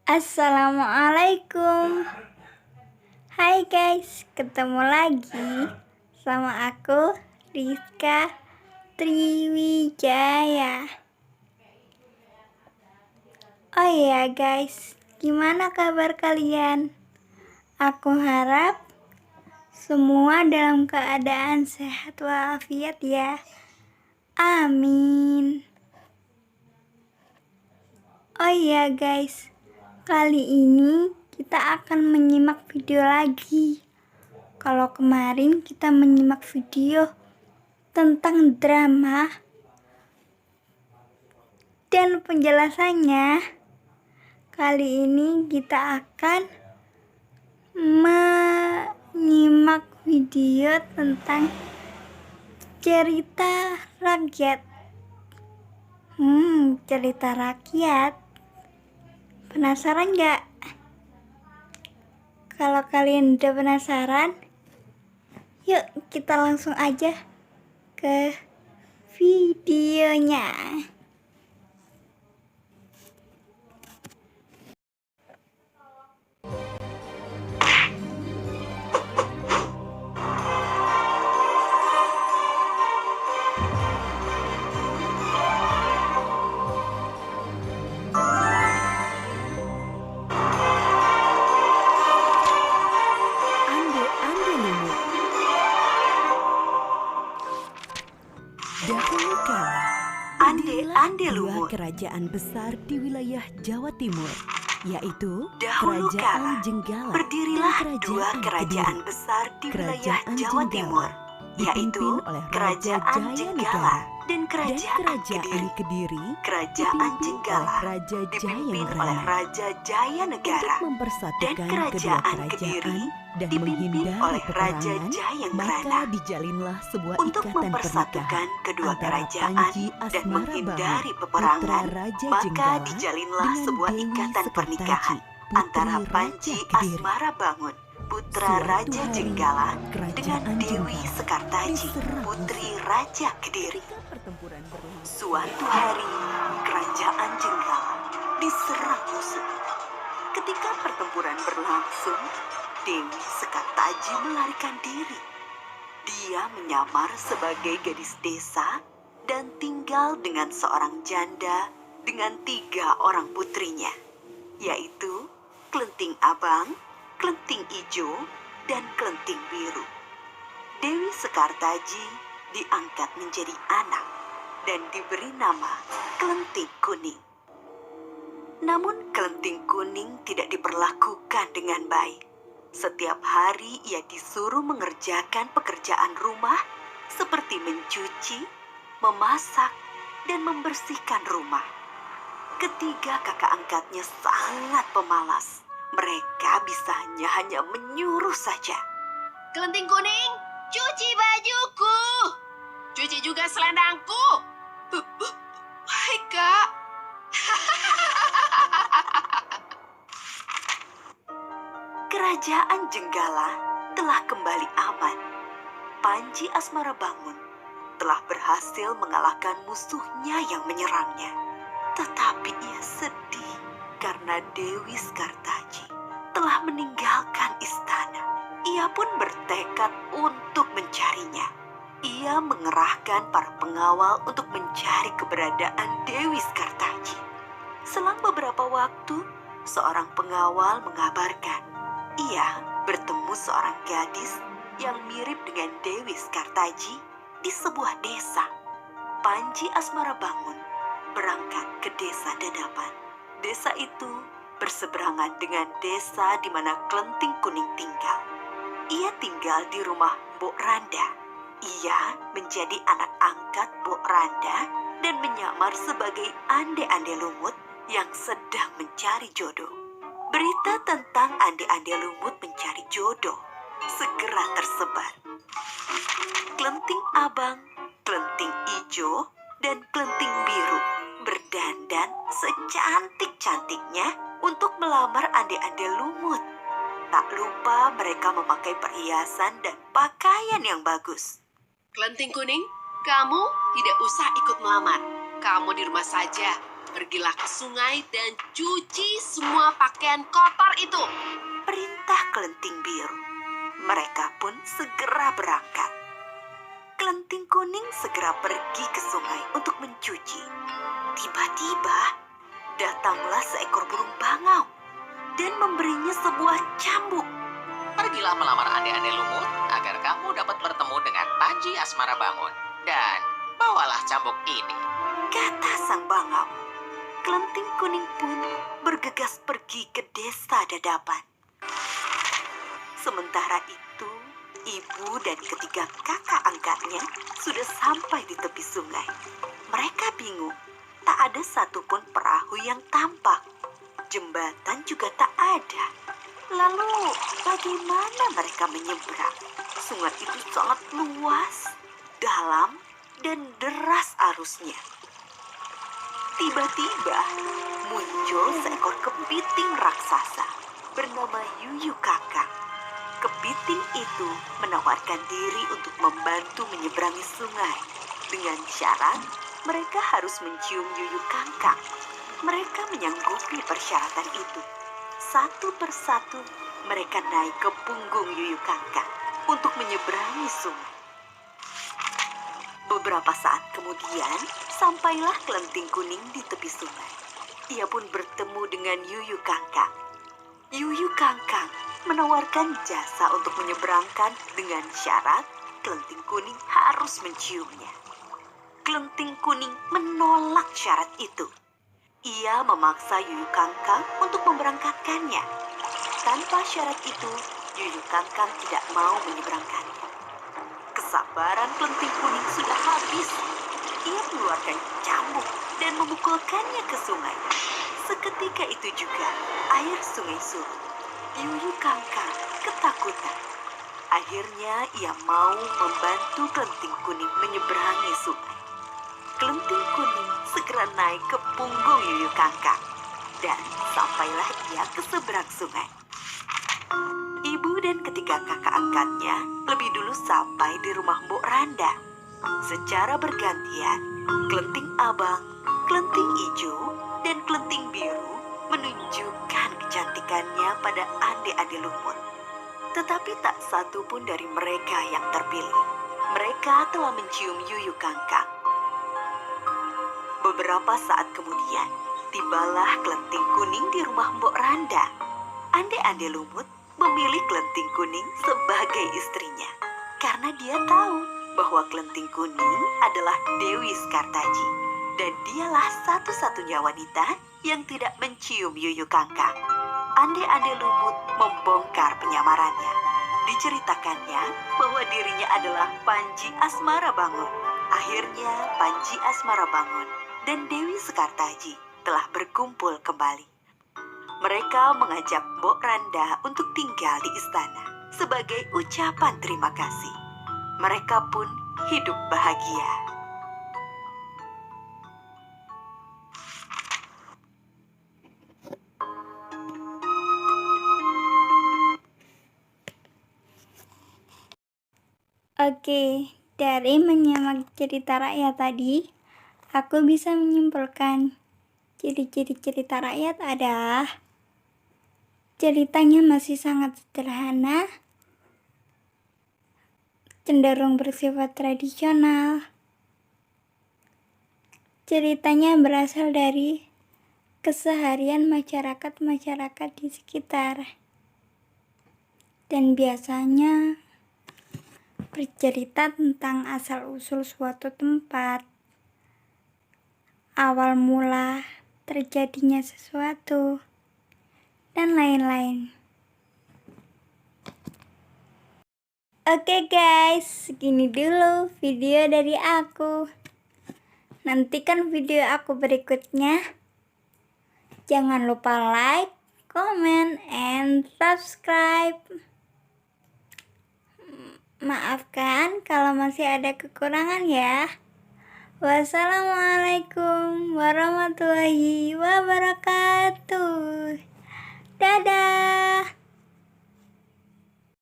Assalamualaikum. Hai guys, ketemu lagi sama aku Rizka Triwijaya. Oh iya guys, gimana kabar kalian? Aku harap semua dalam keadaan sehat walafiat ya. Amin. Oh iya guys, kali ini kita akan menyimak video lagi. Kalau kemarin kita menyimak video tentang drama dan penjelasannya, kali ini kita akan menyimak video tentang cerita rakyat. Cerita rakyat. Penasaran gak? Kalau kalian udah penasaran, yuk kita langsung aja ke videonya. Dahulu kala, Ande-ande dua lumut. kerajaan besar di wilayah Jawa Timur, yaitu Dahulu Kerajaan kala, Jenggala berdirilah dan dua kerajaan Kediri. besar di wilayah Kerajaan Jawa Jenggala Timur, dipimpin yaitu oleh Raja Kerajaan Jenggala Jayanegara, dan dan Kerajaan Kerajaan Kediri. Kediri Kerajaan dipimpin Jenggala oleh Raja dipimpin oleh Jayanegara. Raja Jayanegara Untuk mempersatukan dan kedua Kerajaan Kediri kerajaan dan dipimpin menghindari oleh Raja peperangan, Jayangrana. maka dijalinlah sebuah Untuk ikatan mempersatukan pernikahan kedua antara kerajaan Panji dan Asmara menghindari Bangun, peperangan, putra Raja maka Jenggala, dijalinlah dengan sebuah Dewi ikatan Sekartaji, pernikahan putri antara Raja Panji Kediri. Asmara Bangun, putra Suatu Raja hari, Jenggala, dengan Kerajaan Dewi Jenggala Sekartaji, diserang putri musuh. Raja Kediri. Ketika pertempuran berlangsung, Suatu hari, Kerajaan Jenggala diserang musuh. Ketika pertempuran berlangsung, Dewi Sekartaji melarikan diri. Dia menyamar sebagai gadis desa dan tinggal dengan seorang janda dengan 3 orang putrinya, yaitu Klenting Abang, Klenting Ijo, dan Klenting Biru. Dewi Sekartaji diangkat menjadi anak dan diberi nama Klenting Kuning. Namun Klenting Kuning tidak diperlakukan dengan baik. Setiap hari ia disuruh mengerjakan pekerjaan rumah seperti mencuci, memasak, dan membersihkan rumah. Ketiga kakak angkatnya sangat pemalas. Mereka bisanya hanya menyuruh saja. Klenting Kuning, cuci bajuku. Cuci juga selendangku. Baik, Kak. Kerajaan Jenggala telah kembali aman. Panji Asmara Bangun telah berhasil mengalahkan musuhnya yang menyerangnya. Tetapi ia sedih karena Dewi Sekartaji telah meninggalkan istana. Ia pun bertekad untuk mencarinya. Ia mengerahkan para pengawal untuk mencari keberadaan Dewi Sekartaji. Selang beberapa waktu, seorang pengawal mengabarkan ia bertemu seorang gadis yang mirip dengan Dewi Sekartaji di sebuah desa. Panji Asmara Bangun berangkat ke desa Dadapan. Desa itu berseberangan dengan desa di mana Klenting Kuning tinggal. Ia tinggal di rumah Mbok Randa. Ia menjadi anak angkat Mbok Randa dan menyamar sebagai ande-ande lumut yang sedang mencari jodoh. Berita tentang ande-ande lumut mencari jodoh segera tersebar. Klenting Abang, Klenting Ijo, dan Klenting Biru berdandan secantik-cantiknya untuk melamar ande-ande lumut. Tak lupa mereka memakai perhiasan dan pakaian yang bagus. Klenting Kuning, kamu tidak usah ikut melamar. Kamu di rumah saja. Pergilah ke sungai dan cuci semua pakaian kotor itu. Perintah Kelenting Biru. Mereka pun segera berangkat. Kelenting Kuning segera pergi ke sungai untuk mencuci. Tiba-tiba datanglah seekor burung bangau dan memberinya sebuah cambuk. Pergilah melamar Ande-Ande Lumut agar kamu dapat bertemu dengan Panji Asmara Bangun. Dan bawalah cambuk ini. Kata sang bangau. Kelenting Kuning pun bergegas pergi ke desa Dadapan. Sementara itu, ibu dan ketiga kakak angkatnya sudah sampai di tepi sungai. Mereka bingung, tak ada satupun perahu yang tampak. Jembatan juga tak ada. Lalu, bagaimana mereka menyeberang? Sungai itu sangat luas, dalam, dan deras arusnya. Tiba-tiba, muncul seekor kepiting raksasa bernama Yuyu Kakak. Kepiting itu menawarkan diri untuk membantu menyeberangi sungai. Dengan syarat, mereka harus mencium Yuyu Kakak. Mereka menyanggupi persyaratan itu. Satu persatu, mereka naik ke punggung Yuyu Kakak untuk menyeberangi sungai. Beberapa saat kemudian, sampailah Kelenting Kuning di tepi sungai. Ia pun bertemu dengan Yuyu Kakak. Yuyu Kakak menawarkan jasa untuk menyeberangkan dengan syarat Kelenting Kuning harus menciumnya. Kelenting Kuning menolak syarat itu. Ia memaksa Yuyu Kakak untuk memberangkatkannya. Tanpa syarat itu, Yuyu Kakak tidak mau menyeberangkannya. Kesabaran Kelenting Kuning sudah habis. Ia mengeluarkan cambuk dan memukulkannya ke sungai. Seketika itu juga, air sungai surut. Yuyu Kakak ketakutan. Akhirnya ia mau membantu Kelenting Kuning menyeberangi sungai. Kelenting Kuning segera naik ke punggung Yuyu Kakak. Dan sampailah ia ke seberang sungai. Ibu dan ketiga kakak angkatnya lebih dulu sampai di rumah Mbok Randa. Secara bergantian, Kelenting Abang, Kelenting Ijo, dan Kelenting Biru menunjukkan kecantikannya pada Ande-Ande Lumut. Tetapi tak satu pun dari mereka yang terpilih. Mereka telah mencium Yuyu Kakak. Beberapa saat kemudian, tibalah Kelenting Kuning di rumah Mbok Randa. Ande-Ande Lumut memilih Kelenting Kuning sebagai istrinya. Karena dia tahu bahwa Kelenting Kuning adalah Dewi Sekartaji. Dan dialah satu-satunya wanita yang tidak mencium Yuyu Kakak. Ande-Ande Lumut membongkar penyamarannya. Diceritakannya bahwa dirinya adalah Panji Asmara Bangun. Akhirnya Panji Asmara Bangun dan Dewi Sekartaji telah berkumpul kembali. Mereka mengajak Mbok Randa untuk tinggal di istana sebagai ucapan terima kasih. Mereka pun hidup bahagia. Oke, dari menyimak cerita rakyat tadi, aku bisa menyimpulkan ciri-ciri cerita rakyat adalah ceritanya masih sangat sederhana, cenderung bersifat tradisional. Ceritanya berasal dari keseharian masyarakat-masyarakat di sekitar. Dan biasanya bercerita tentang asal-usul suatu tempat, awal mula terjadinya sesuatu, dan lain-lain. Oke guys, segini dulu video dari aku. Nantikan video aku berikutnya. Jangan lupa like, comment, and subscribe. Maafkan kalau masih ada kekurangan ya. Wassalamualaikum warahmatullahi wabarakatuh. Dadah.